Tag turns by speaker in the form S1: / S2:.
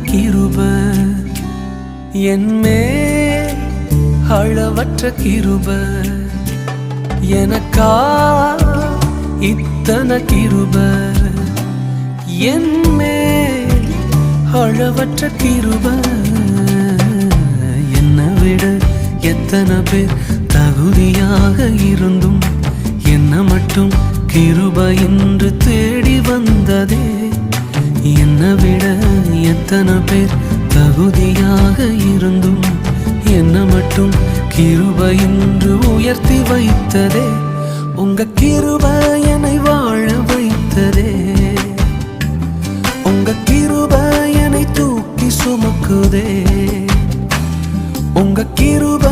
S1: கிருப என்மேல் அளவற்ற கிருப எனக்கா இத்தனை கிருப என்மேல் அளவற்ற கிருப என்னை விட எத்தனை பேர் தகுதியாக இருந்தும் என்ன மட்டும் கிருப என்று தேடி வந்ததே என்னை விட எத்தனை பேர் தகுதியாக இருந்தும் என்ன மட்டும் கிருப என்று உயர்த்தி வைத்ததே உங்க கிருப என்னை வாழ வைத்ததே உங்க கிருப என்னை தூக்கி சுமக்குதே உங்க கிருப